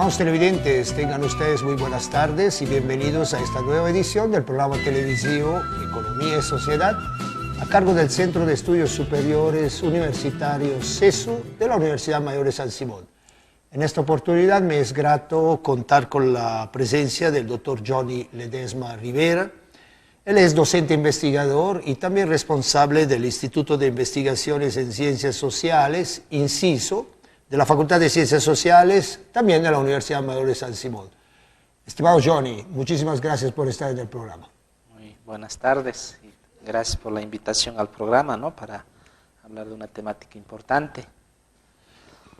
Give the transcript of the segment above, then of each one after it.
Estimados televidentes, tengan ustedes muy buenas tardes y bienvenidos a esta nueva edición del programa televisivo Economía y Sociedad, a cargo del Centro de Estudios Superiores Universitarios CESU de la Universidad Mayor de San Simón. En esta oportunidad me es grato contar con la presencia del doctor Johnny Ledesma Rivera. Él es docente investigador y también responsable del Instituto de Investigaciones en Ciencias Sociales, INCISO, de la Facultad de Ciencias Sociales, también de la Universidad Mayor de San Simón. Estimado Johnny, muchísimas gracias por estar en el programa. Muy buenas tardes y gracias por la invitación al programa, ¿no?, para hablar de una temática importante.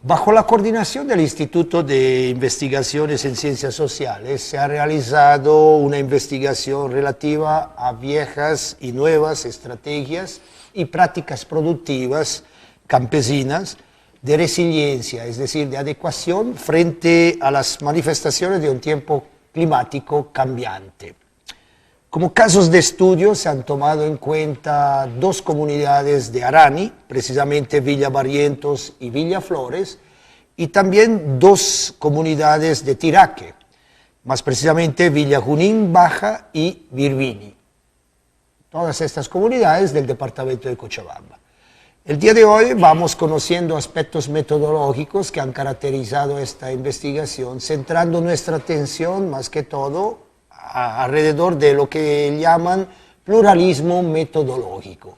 Bajo la coordinación del Instituto de Investigaciones en Ciencias Sociales se ha realizado una investigación relativa a viejas y nuevas estrategias y prácticas productivas campesinas de resiliencia, es decir, de adecuación frente a las manifestaciones de un tiempo climático cambiante. Como casos de estudio se han tomado en cuenta dos comunidades de Arani, precisamente Villa Barrientos y Villa Flores, y también dos comunidades de Tiraque, más precisamente Villa Junín Baja y Virvini. Todas estas comunidades del departamento de Cochabamba. El día de hoy vamos conociendo aspectos metodológicos que han caracterizado esta investigación, centrando nuestra atención más que todo alrededor de lo que llaman pluralismo metodológico.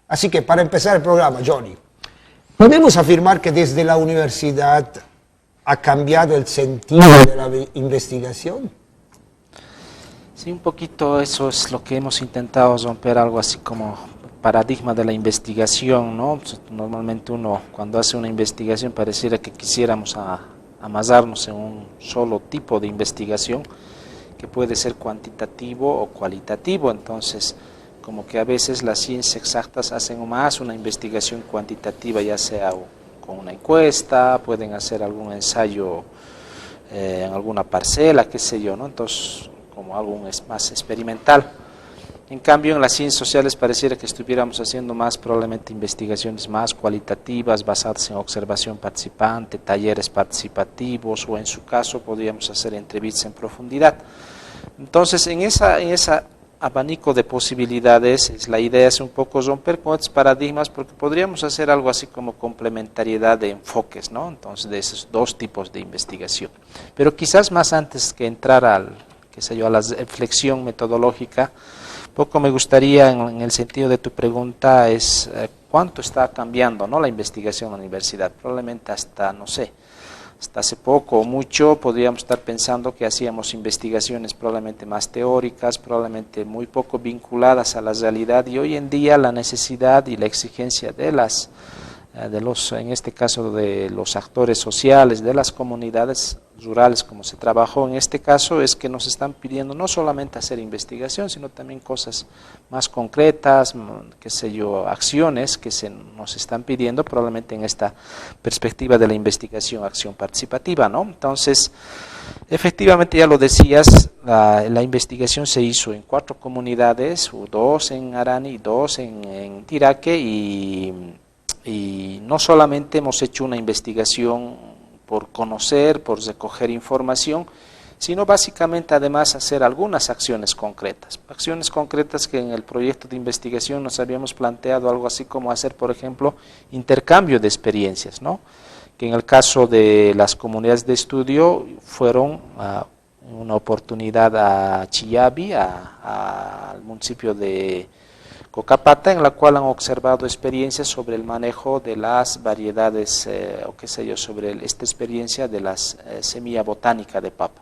Así que para empezar el programa, Johnny, ¿podemos afirmar que desde la universidad ha cambiado el sentido de la investigación? Sí, un poquito eso es lo que hemos intentado romper, algo así como paradigma de la investigación, ¿no? Normalmente uno cuando hace una investigación pareciera que quisiéramos amasarnos en un solo tipo de investigación que puede ser cuantitativo o cualitativo. Entonces como que a veces las ciencias exactas hacen más una investigación cuantitativa, ya sea con una encuesta, pueden hacer algún ensayo en alguna parcela, qué sé yo, ¿no? Entonces como algo más experimental. En cambio, en las ciencias sociales pareciera que estuviéramos haciendo más probablemente investigaciones más cualitativas, basadas en observación participante, talleres participativos, o en su caso podríamos hacer entrevistas en profundidad. Entonces, en ese abanico de posibilidades, la idea es un poco romper con estos paradigmas, porque podríamos hacer algo así como complementariedad de enfoques, ¿no? Entonces, de esos dos tipos de investigación. Pero quizás más antes que entrar a la reflexión metodológica, poco me gustaría, en el sentido de tu pregunta, es cuánto está cambiando, ¿no?, la investigación en la universidad. Probablemente hasta, no sé, hasta hace poco o mucho podríamos estar pensando que hacíamos investigaciones probablemente más teóricas, probablemente muy poco vinculadas a la realidad, y hoy en día la necesidad y la exigencia en este caso de los actores sociales, de las comunidades rurales, como se trabajó en este caso, es que nos están pidiendo no solamente hacer investigación, sino también cosas más concretas, qué sé yo, acciones que nos están pidiendo, probablemente en esta perspectiva de la investigación, acción participativa, ¿no? Entonces, efectivamente, ya lo decías, la investigación se hizo en 4 comunidades, 2 en Arani y 2 en Tiraque, y no solamente hemos hecho una investigación por conocer, por recoger información, sino básicamente además hacer algunas acciones concretas que en el proyecto de investigación nos habíamos planteado algo así como hacer, por ejemplo, intercambio de experiencias, ¿no?, que en el caso de las comunidades de estudio fueron una oportunidad a Chiyabi, al municipio de Cocapata, en la cual han observado experiencias sobre el manejo de las variedades, o qué sé yo, sobre esta experiencia de la semilla botánica de papa,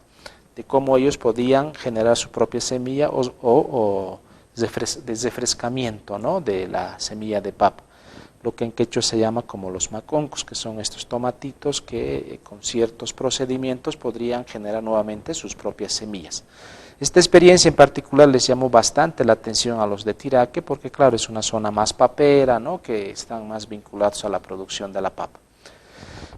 de cómo ellos podían generar su propia semilla o refrescamiento, ¿no?, de la semilla de papa, lo que en quechua se llama como los maconcos, que son estos tomatitos que con ciertos procedimientos podrían generar nuevamente sus propias semillas. Esta experiencia en particular les llamó bastante la atención a los de Tiraque, porque claro, es una zona más papera, ¿no?, que están más vinculados a la producción de la papa.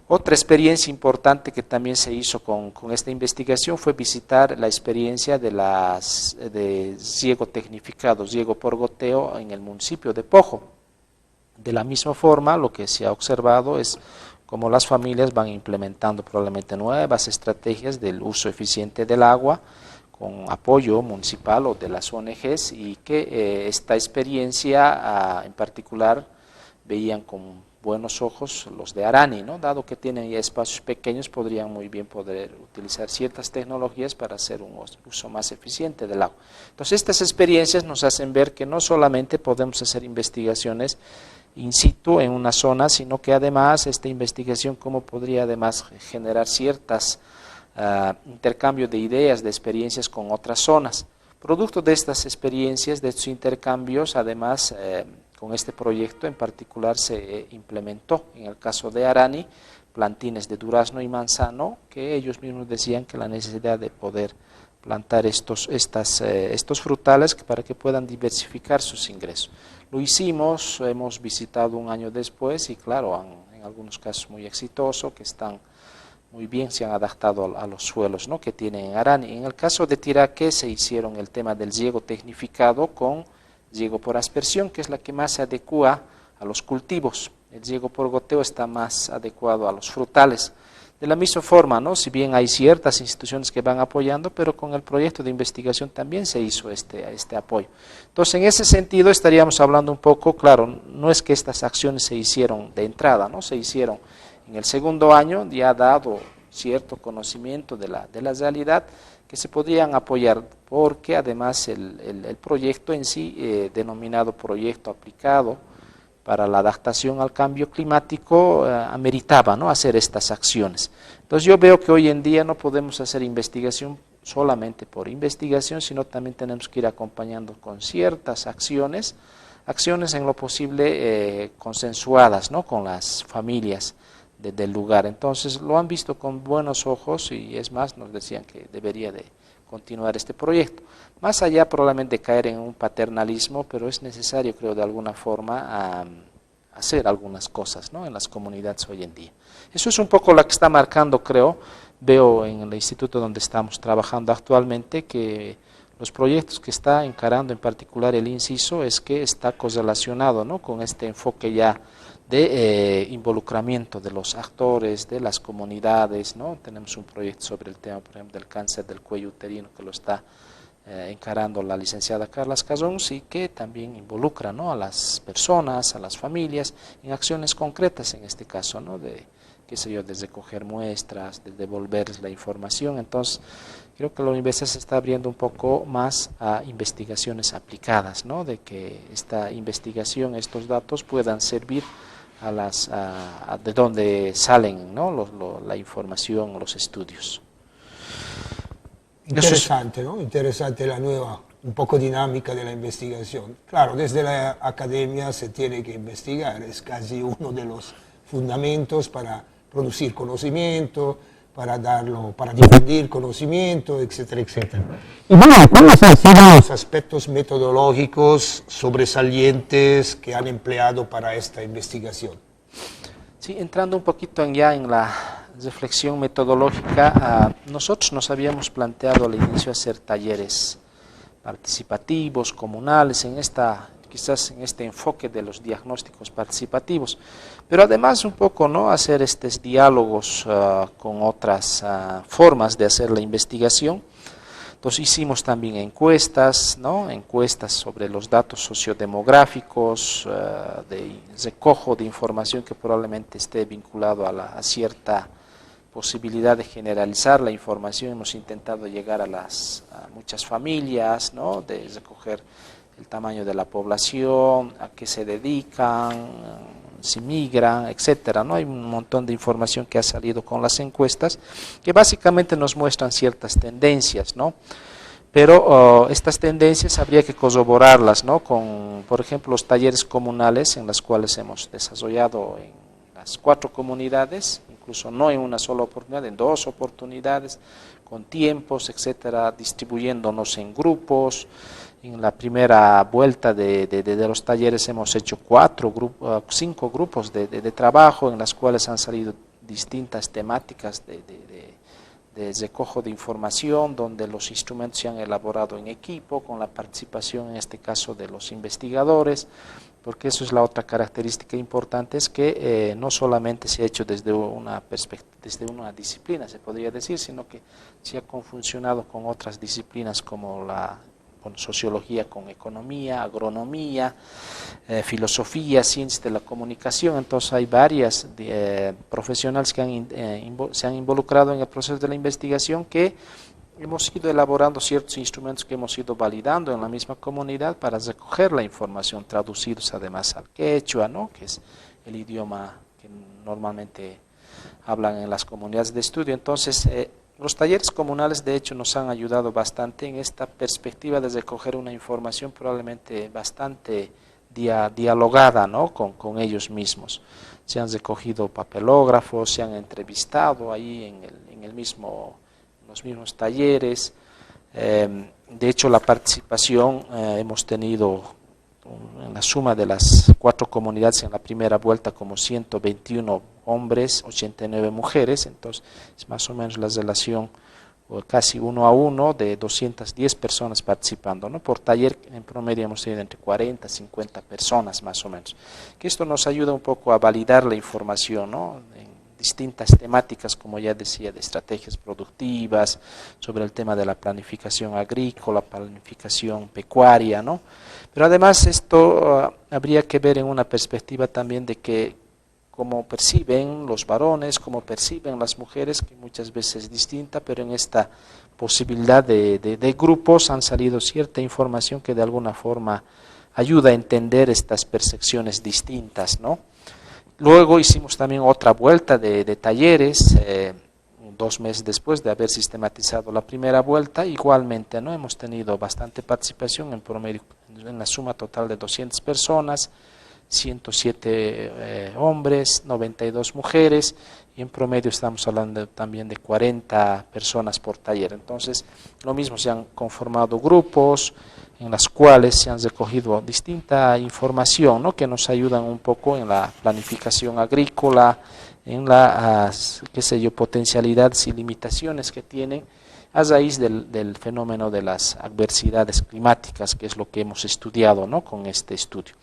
Otra experiencia importante que también se hizo con esta investigación fue visitar la experiencia de riego tecnificado, riego por goteo en el municipio de Pojo. De la misma forma, lo que se ha observado es como las familias van implementando probablemente nuevas estrategias del uso eficiente del agua con apoyo municipal o de las ONGs, y que esta experiencia en particular veían con buenos ojos los de Arani, ¿no? Dado que tienen ya espacios pequeños, podrían muy bien poder utilizar ciertas tecnologías para hacer un uso más eficiente del agua. Entonces estas experiencias nos hacen ver que no solamente podemos hacer investigaciones in situ en una zona, sino que además esta investigación cómo podría además generar ciertas intercambio de ideas, de experiencias con otras zonas. Producto de estas experiencias, de estos intercambios, además con este proyecto en particular se implementó, en el caso de Arani, plantines de durazno y manzano, que ellos mismos decían que la necesidad de poder plantar estos frutales para que puedan diversificar sus ingresos. Lo hicimos, hemos visitado un año después y claro, en algunos casos muy exitoso, que están muy bien, se han adaptado a los suelos, ¿no?, que tienen en Arani. En el caso de Tiraque se hicieron el tema del riego tecnificado con riego por aspersión, que es la que más se adecua a los cultivos. El riego por goteo está más adecuado a los frutales. De la misma forma, ¿no?, si bien hay ciertas instituciones que van apoyando, pero con el proyecto de investigación también se hizo este apoyo. Entonces, en ese sentido estaríamos hablando un poco, claro, no es que estas acciones se hicieron de entrada, ¿no?, se hicieron en el segundo año, ya dado cierto conocimiento de la realidad, que se podrían apoyar, porque además el proyecto en sí, denominado Proyecto Aplicado para la Adaptación al Cambio Climático, ameritaba, ¿no?, hacer estas acciones. Entonces yo veo que hoy en día no podemos hacer investigación solamente por investigación, sino también tenemos que ir acompañando con ciertas acciones en lo posible consensuadas, ¿no?, con las familias del lugar. Entonces lo han visto con buenos ojos y es más, nos decían que debería de continuar este proyecto. Más allá probablemente de caer en un paternalismo, pero es necesario, creo, de alguna forma hacer algunas cosas, ¿no?, en las comunidades hoy en día. Eso es un poco lo que está marcando, creo, veo en el instituto donde estamos trabajando actualmente, que los proyectos que está encarando en particular el inciso es que está correlacionado, ¿no?, con este enfoque ya de involucramiento de los actores, de las comunidades, ¿no? Tenemos un proyecto sobre el tema, por ejemplo, del cáncer del cuello uterino, que lo está encarando la licenciada Carla Cazons, y que también involucra, ¿no?, a las personas, a las familias, en acciones concretas en este caso, ¿no?, de, qué sé yo, desde coger muestras, de devolverles la información. Entonces, creo que la universidad se está abriendo un poco más a investigaciones aplicadas, ¿no?, de que esta investigación, estos datos puedan servir de donde salen, ¿no?, la información, los estudios. Interesante, ¿no? Interesante la nueva, un poco dinámica de la investigación. Claro, desde la academia se tiene que investigar, es casi uno de los fundamentos para producir conocimiento, para difundir conocimiento, etcétera, etcétera. Y bueno, ¿cuáles han sido los aspectos metodológicos sobresalientes que han empleado para esta investigación? Sí, entrando un poquito ya en la reflexión metodológica, nosotros nos habíamos planteado al inicio hacer talleres participativos, comunales, quizás en este enfoque de los diagnósticos participativos, pero además un poco, ¿no?, hacer estos diálogos con otras formas de hacer la investigación. Entonces hicimos también encuestas, ¿no?, encuestas sobre los datos sociodemográficos, de recojo de información que probablemente esté vinculado a cierta posibilidad de generalizar la información. Hemos intentado llegar a muchas familias, ¿no?, de recoger el tamaño de la población, a qué se dedican, si migran, etcétera, ¿no? Hay un montón de información que ha salido con las encuestas que básicamente nos muestran ciertas tendencias, ¿no? Pero estas tendencias habría que corroborarlas, ¿no?, con, por ejemplo, los talleres comunales en los cuales hemos desarrollado en las 4 comunidades, incluso no en una sola oportunidad, en 2 oportunidades, con tiempos, etcétera, distribuyéndonos en grupos. En la primera vuelta de los talleres hemos hecho 5 grupos de trabajo en las cuales han salido distintas temáticas de de recojo de información, donde los instrumentos se han elaborado en equipo, con la participación en este caso de los investigadores, porque eso es la otra característica importante, es que no solamente se ha hecho desde una disciplina, se podría decir, sino que se ha confuncionado con otras disciplinas como con sociología, con economía, agronomía, filosofía, ciencias de la comunicación. Entonces hay varias profesionales que se han involucrado en el proceso de la investigación, que hemos ido elaborando ciertos instrumentos que hemos ido validando en la misma comunidad para recoger la información, traducidos además al quechua, ¿no?, que es el idioma que normalmente hablan en las comunidades de estudio. Entonces, los talleres comunales de hecho nos han ayudado bastante en esta perspectiva de recoger una información probablemente bastante dialogada, ¿no?, con ellos mismos. Se han recogido papelógrafos, se han entrevistado ahí en los mismos talleres. De hecho, la participación hemos tenido en la suma de las 4 comunidades en la primera vuelta como 121 hombres, 89 mujeres, entonces es más o menos la relación casi 1 a 1 de 210 personas participando, ¿no? Por taller en promedio hemos tenido entre 40 y 50 personas más o menos, que esto nos ayuda un poco a validar la información, ¿no?, en distintas temáticas, como ya decía, de estrategias productivas, sobre el tema de la planificación agrícola, planificación pecuaria, ¿no? Pero además esto habría que ver en una perspectiva también de que cómo perciben los varones, cómo perciben las mujeres, que muchas veces es distinta, pero en esta posibilidad de grupos han salido cierta información que de alguna forma ayuda a entender estas percepciones distintas, ¿no? Luego hicimos también otra vuelta de talleres, 2 meses después de haber sistematizado la primera vuelta. Igualmente, ¿no?, hemos tenido bastante participación, en promedio, en la suma total de 200 personas, 107 hombres, 92 mujeres, y en promedio estamos hablando también de 40 personas por taller. Entonces, lo mismo, se han conformado grupos en las cuales se han recogido distinta información, ¿no?, que nos ayudan un poco en la planificación agrícola, en las, potencialidades y limitaciones que tienen a raíz del fenómeno de las adversidades climáticas, que es lo que hemos estudiado, ¿no?, con este estudio.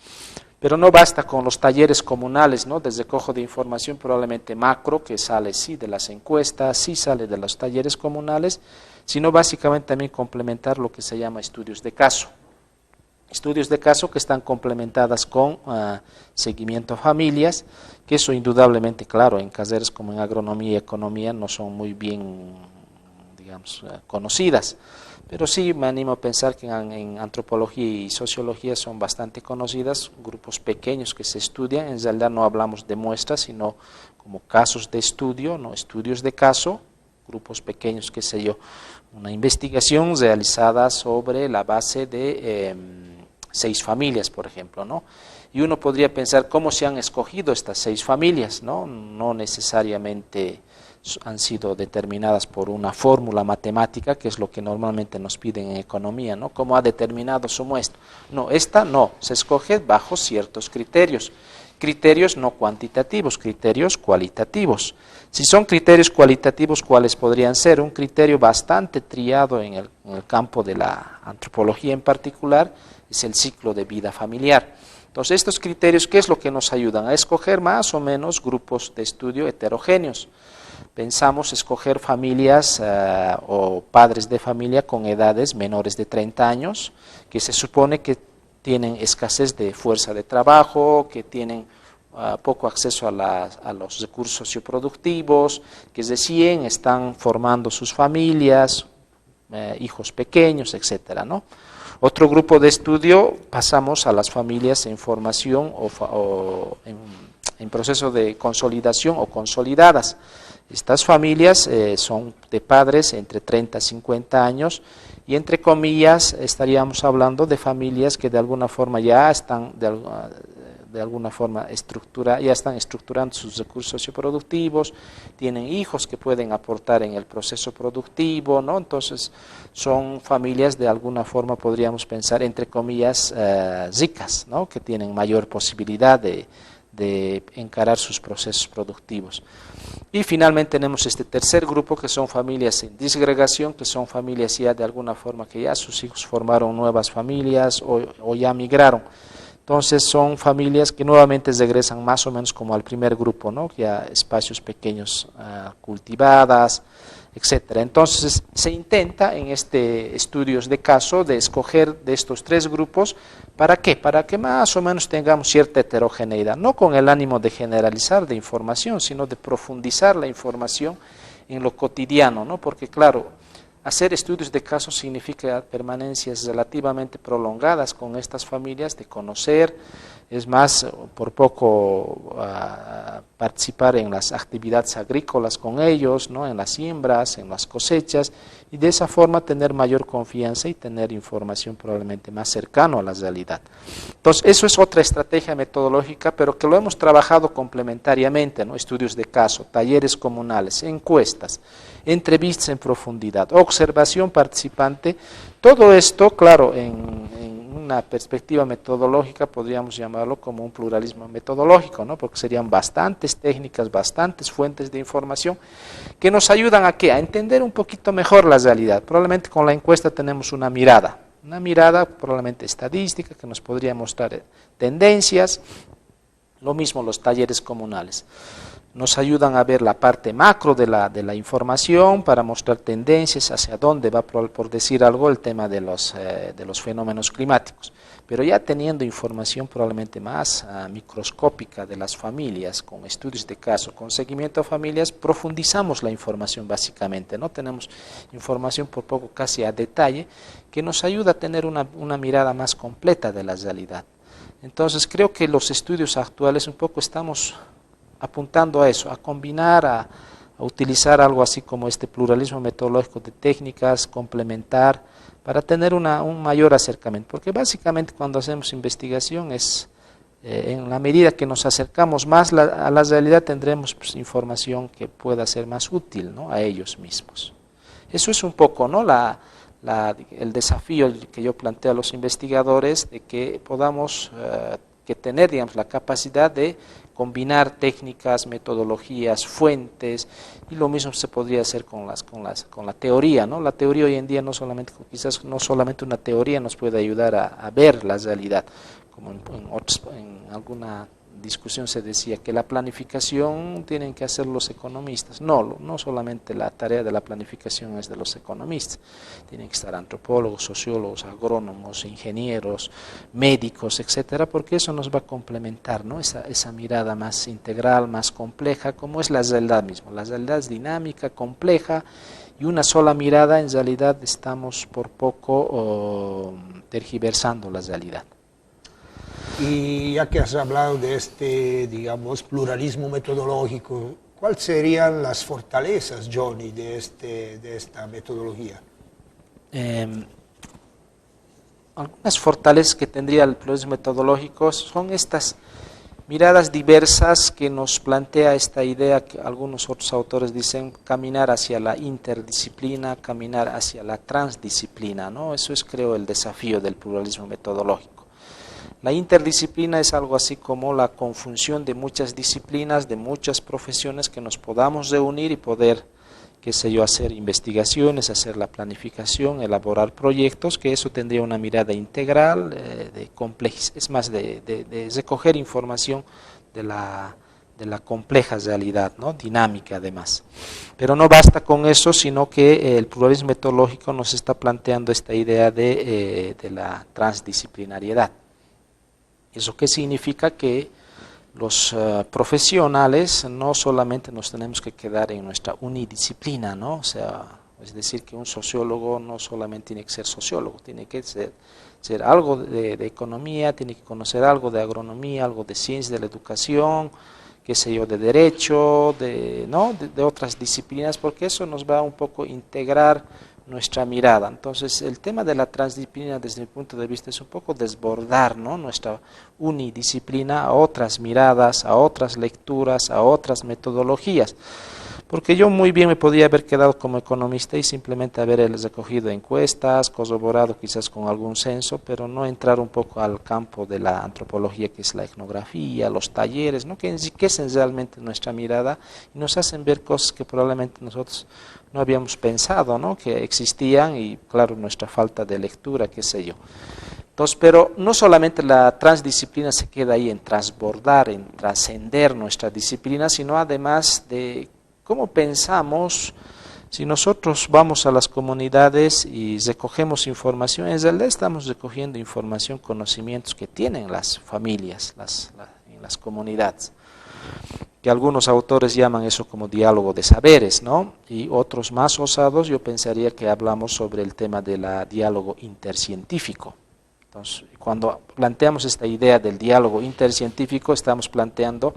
Pero no basta con los talleres comunales, ¿no?, de recojo de información probablemente macro, que sale sí de las encuestas, sí sale de los talleres comunales, sino básicamente también complementar lo que se llama estudios de caso. Estudios de caso que están complementadas con seguimiento a familias, que eso indudablemente, claro, en carreras como en agronomía y economía no son muy bien, digamos, conocidas. Pero sí me animo a pensar que en antropología y sociología son bastante conocidas, grupos pequeños que se estudian. En realidad no hablamos de muestras, sino como casos de estudio, no estudios de caso, grupos pequeños, qué sé yo, una investigación realizada sobre la base de 6 familias, por ejemplo, ¿no? Y uno podría pensar cómo se han escogido estas 6 familias, ¿no? No necesariamente han sido determinadas por una fórmula matemática, que es lo que normalmente nos piden en economía, ¿no? ¿Cómo ha determinado su muestra? No, esta no, se escoge bajo ciertos criterios. Criterios no cuantitativos, criterios cualitativos. Si son criterios cualitativos, ¿cuáles podrían ser? Un criterio bastante triado en el campo de la antropología en particular es el ciclo de vida familiar. Entonces, estos criterios, ¿qué es lo que nos ayudan? A escoger más o menos grupos de estudio heterogéneos. Pensamos escoger familias o padres de familia con edades menores de 30 años, que se supone que tienen escasez de fuerza de trabajo, que tienen poco acceso a los recursos socioproductivos, que recién están formando sus familias, hijos pequeños, etcétera, ¿no? Otro grupo de estudio pasamos a las familias en formación o en proceso de consolidación o consolidadas. Estas familias son de padres entre 30 y 50 años y entre comillas estaríamos hablando de familias que de alguna forma ya están de alguna forma ya están estructurando sus recursos socioproductivos, tienen hijos que pueden aportar en el proceso productivo, ¿no? Entonces son familias de alguna forma podríamos pensar entre comillas ricas, ¿no? Que tienen mayor posibilidad de de encarar sus procesos productivos. Y finalmente tenemos este tercer grupo, que son familias en disgregación, que son familias ya de alguna forma que ya sus hijos formaron nuevas familias o ya migraron. Entonces son familias que nuevamente regresan más o menos como al primer grupo, ¿no? Ya espacios pequeños cultivadas, etcétera. Entonces se intenta en estudios de caso de escoger de estos tres grupos. ¿Para qué? Para que más o menos tengamos cierta heterogeneidad, no con el ánimo de generalizar de información, sino de profundizar la información en lo cotidiano, ¿no? Porque claro, hacer estudios de caso significa permanencias relativamente prolongadas con estas familias, de conocer, es más, por poco participar en las actividades agrícolas con ellos, ¿no? En las siembras, en las cosechas, y de esa forma tener mayor confianza y tener información probablemente más cercano a la realidad. Entonces, eso es otra estrategia metodológica, pero que lo hemos trabajado complementariamente, ¿no? Estudios de caso, talleres comunales, encuestas, entrevistas en profundidad, observación participante, todo esto, claro, en una perspectiva metodológica podríamos llamarlo como un pluralismo metodológico, ¿no? Porque serían bastantes técnicas, bastantes fuentes de información que nos ayudan a ¿qué? A entender un poquito mejor la realidad. Probablemente con la encuesta tenemos una mirada probablemente estadística que nos podría mostrar tendencias, lo mismo los talleres comunales. Nos ayudan a ver la parte macro de la información para mostrar tendencias hacia dónde va, por decir algo, el tema de los fenómenos climáticos. Pero ya teniendo información probablemente más microscópica de las familias, con estudios de caso, con seguimiento a familias, profundizamos la información básicamente, ¿no? Tenemos información por poco casi a detalle que nos ayuda a tener una mirada más completa de la realidad. Entonces creo que los estudios actuales un poco estamos apuntando a eso, a combinar, a utilizar algo así como este pluralismo metodológico de técnicas, complementar, para tener un mayor acercamiento. Porque básicamente cuando hacemos investigación es, en la medida que nos acercamos más a la realidad, tendremos pues, información que pueda ser más útil, ¿no? A ellos mismos. Eso es un poco, ¿no? El desafío que yo planteo a los investigadores, de que podamos que tener, digamos, la capacidad de combinar técnicas, metodologías, fuentes, y lo mismo se podría hacer con la teoría, ¿no? La teoría hoy en día quizás no solamente una teoría nos puede ayudar a ver la realidad, como en alguna discusión se decía que la planificación tienen que hacer los economistas. No solamente la tarea de la planificación es de los economistas, tienen que estar antropólogos, sociólogos, agrónomos, ingenieros, médicos, etcétera, porque eso nos va a complementar, ¿no? Esa mirada más integral, más compleja, como es la realidad misma. La realidad es dinámica, compleja, y una sola mirada, en realidad estamos por poco tergiversando la realidad. Y ya que has hablado de este, digamos, pluralismo metodológico, ¿cuáles serían las fortalezas, Johnny, de esta metodología? Algunas fortalezas que tendría el pluralismo metodológico son estas miradas diversas que nos plantea esta idea que algunos otros autores dicen caminar hacia la interdisciplina, caminar hacia la transdisciplina, ¿no? Eso es, creo, el desafío del pluralismo metodológico. La interdisciplina es algo así como la conjunción de muchas disciplinas, de muchas profesiones que nos podamos reunir y poder, hacer investigaciones, hacer la planificación, elaborar proyectos, que eso tendría una mirada integral, es más, de recoger información de la compleja realidad, ¿no? Dinámica además. Pero no basta con eso, sino que el pluralismo metodológico nos está planteando esta idea de la transdisciplinariedad. ¿Eso qué significa? Que los profesionales no solamente nos tenemos que quedar en nuestra unidisciplina, ¿no? O sea, es decir, que un sociólogo no solamente tiene que ser sociólogo, tiene que ser algo de economía, tiene que conocer algo de agronomía, algo de ciencia de la educación, de derecho, de otras disciplinas, porque eso nos va un poco a integrar nuestra mirada. Entonces, el tema de la transdisciplina, desde mi punto de vista, es un poco desbordar, ¿no? Nuestra unidisciplina a otras miradas, a otras lecturas, a otras metodologías. Porque yo muy bien me podía haber quedado como economista y simplemente haber recogido encuestas, corroborado quizás con algún censo, pero no entrar un poco al campo de la antropología, que es la etnografía, los talleres, ¿no? Que enriquecen realmente nuestra mirada y nos hacen ver cosas que probablemente nosotros no habíamos pensado, ¿no? Que existían, y claro, nuestra falta de lectura, qué sé yo. Entonces, pero no solamente la transdisciplina se queda ahí en transbordar, en trascender nuestra disciplina, sino además de cómo pensamos. Si nosotros vamos a las comunidades y recogemos información, en realidad estamos recogiendo información, conocimientos que tienen las familias en las comunidades, que algunos autores llaman eso como diálogo de saberes, ¿no? Y otros más osados, yo pensaría que hablamos sobre el tema del diálogo intercientífico. Entonces, cuando planteamos esta idea del diálogo intercientífico, estamos planteando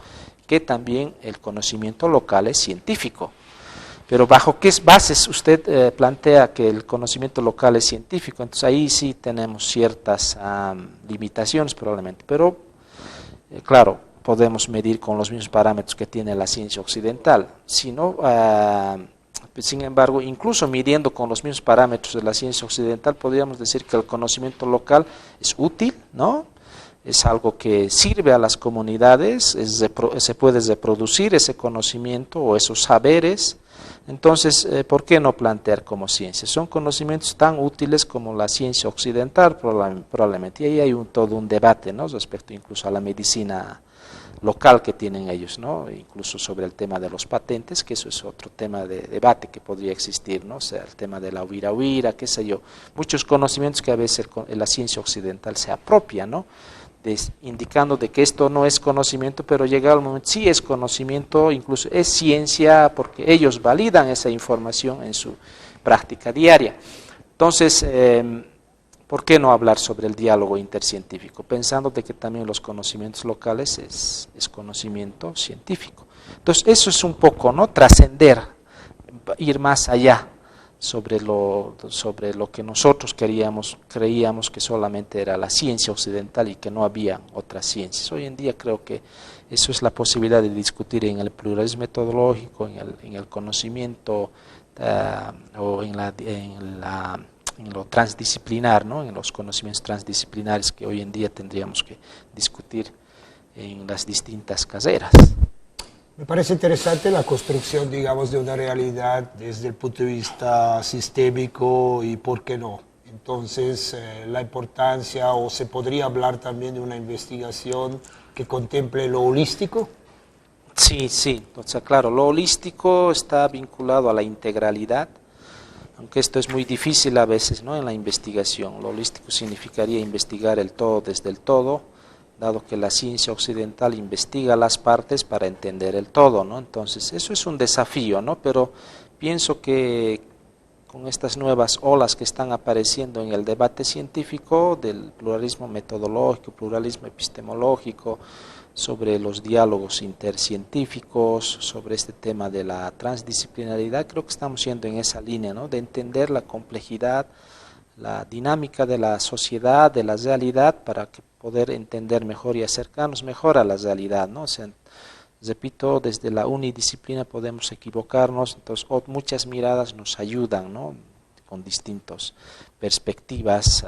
que también el conocimiento local es científico. Pero ¿bajo qué bases usted plantea que el conocimiento local es científico? Entonces ahí sí tenemos ciertas limitaciones probablemente, pero claro, podemos medir con los mismos parámetros que tiene la ciencia occidental. Sin embargo, incluso midiendo con los mismos parámetros de la ciencia occidental, podríamos decir que el conocimiento local es útil, ¿no? Es algo que sirve a las comunidades, se puede reproducir ese conocimiento o esos saberes. Entonces, ¿por qué no plantear como ciencia? Son conocimientos tan útiles como la ciencia occidental probablemente. Y ahí hay todo un debate, ¿no? Respecto incluso a la medicina local que tienen ellos, ¿no? Incluso sobre el tema de los patentes, que eso es otro tema de debate que podría existir, ¿no? O sea, el tema de la huira, qué sé yo. Muchos conocimientos que a veces la ciencia occidental se apropia, ¿no? Indicando de que esto no es conocimiento, pero llegado el momento sí es conocimiento, incluso es ciencia, porque ellos validan esa información en su práctica diaria. Entonces, ¿por qué no hablar sobre el diálogo intercientífico? Pensando de que también los conocimientos locales es conocimiento científico. Entonces, eso es un poco, ¿no? Trascender, ir más allá sobre lo que nosotros creíamos que solamente era la ciencia occidental y que no había otras ciencias. Hoy en día creo que eso es la posibilidad de discutir en el pluralismo metodológico, en el conocimiento o en lo transdisciplinar, ¿no? En los conocimientos transdisciplinares que hoy en día tendríamos que discutir en las distintas carreras. Me parece interesante la construcción, digamos, de una realidad desde el punto de vista sistémico y por qué no. Entonces, la importancia, o se podría hablar también de una investigación que contemple lo holístico. Sí, o sea, claro, lo holístico está vinculado a la integralidad, aunque esto es muy difícil a veces, ¿no? En la investigación. Lo holístico significaría investigar el todo desde el todo, dado que la ciencia occidental investiga las partes para entender el todo, ¿no? Entonces, eso es un desafío, ¿no? Pero pienso que con estas nuevas olas que están apareciendo en el debate científico, del pluralismo metodológico, pluralismo epistemológico, sobre los diálogos intercientíficos, sobre este tema de la transdisciplinaridad, creo que estamos yendo en esa línea, ¿no? De entender la complejidad, la dinámica de la sociedad, de la realidad, para poder entender mejor y acercarnos mejor a la realidad, ¿no? O sea, repito, desde la unidisciplina podemos equivocarnos, entonces muchas miradas nos ayudan, ¿no? Con distintas perspectivas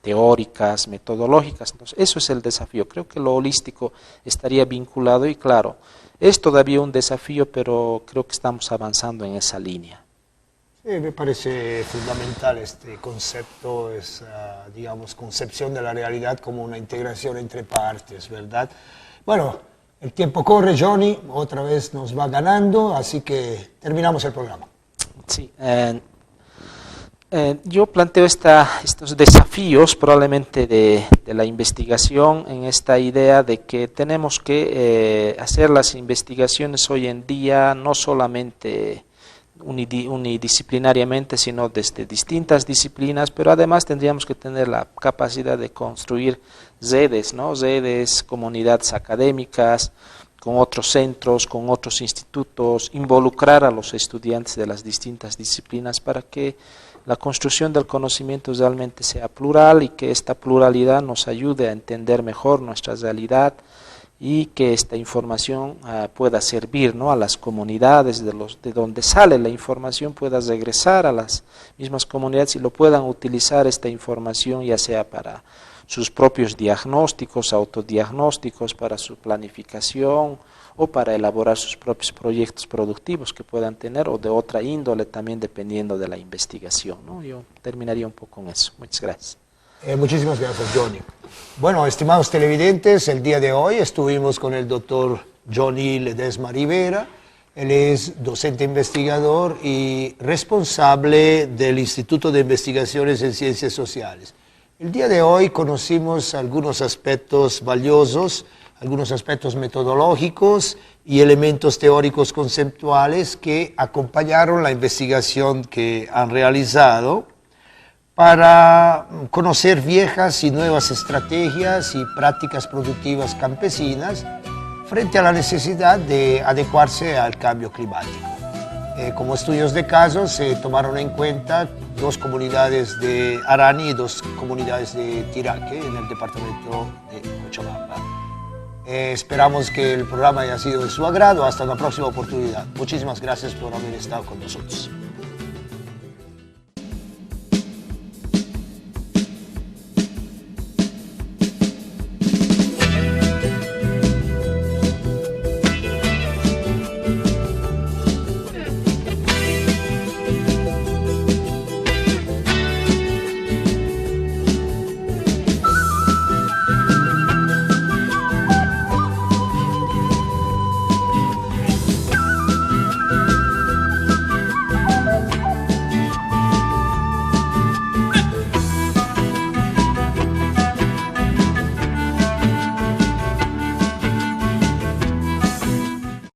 teóricas, metodológicas. Entonces, eso es el desafío. Creo que lo holístico estaría vinculado y claro, es todavía un desafío, pero creo que estamos avanzando en esa línea. Sí, me parece fundamental este concepto, esa, digamos, concepción de la realidad como una integración entre partes, ¿verdad? Bueno, el tiempo corre, Johnny, otra vez nos va ganando, así que terminamos el programa. Sí, yo planteo estos desafíos probablemente de la investigación en esta idea de que tenemos que hacer las investigaciones hoy en día no solamente unidisciplinariamente, sino desde distintas disciplinas, pero además tendríamos que tener la capacidad de construir redes, ¿no? Redes, comunidades académicas, con otros centros, con otros institutos, involucrar a los estudiantes de las distintas disciplinas para que la construcción del conocimiento realmente sea plural y que esta pluralidad nos ayude a entender mejor nuestra realidad y que esta información pueda servir, ¿no?, a las comunidades de donde sale la información, pueda regresar a las mismas comunidades y lo puedan utilizar esta información ya sea para sus propios diagnósticos, autodiagnósticos, para su planificación o para elaborar sus propios proyectos productivos que puedan tener o de otra índole también dependiendo de la investigación, ¿no? Yo terminaría un poco con eso. Muchas gracias. Muchísimas gracias, Johnny. Bueno, estimados televidentes, el día de hoy estuvimos con el doctor Johnny Ledesma Rivera. Él es docente investigador y responsable del Instituto de Investigaciones en Ciencias Sociales. El día de hoy conocimos algunos aspectos valiosos, algunos aspectos metodológicos y elementos teóricos conceptuales que acompañaron la investigación que han realizado para conocer viejas y nuevas estrategias y prácticas productivas campesinas frente a la necesidad de adecuarse al cambio climático. Como estudios de casos se tomaron en cuenta 2 comunidades de Arani y 2 comunidades de Tiraque en el departamento de Cochabamba. Esperamos que el programa haya sido de su agrado. Hasta la próxima oportunidad. Muchísimas gracias por haber estado con nosotros.